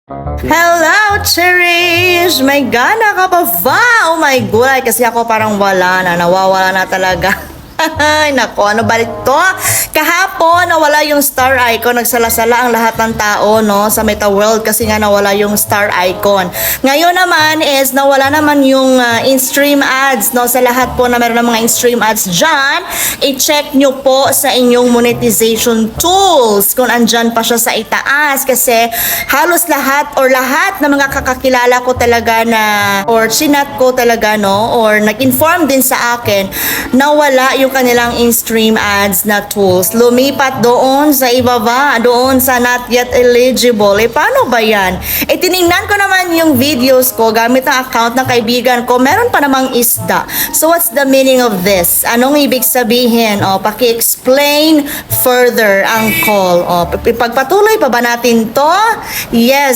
Hello, Cherish! May gana ka pa ba? Oh my gulay, kasi ako parang wala na, nawawala na talaga. Ay, nako, ano ba ito? Kahapon, nawala yung star icon. Nagsalasala ang lahat ng tao, no? Sa Meta World kasi nga nawala yung star icon. Ngayon naman is nawala naman yung in-stream ads, no? Sa lahat po na meron ng mga in-stream ads dyan, i-check nyo po sa inyong monetization tools kung andyan pa siya sa itaas. Kasi halos lahat or lahat ng mga kakakilala ko talaga na or chinat ko talaga, no? Or nag-inform din sa akin, nawala yung kanilang in-stream ads na tools. Lumipat doon sa ibaba, doon sa not yet eligible. Paano ba yan? Tiningnan ko naman yung videos ko gamit ang account ng kaibigan ko. Meron pa namang isda. So what's the meaning of this? Anong ibig sabihin? Paki-explain further ang call. Pagpatuloy pa ba natin to? Yes.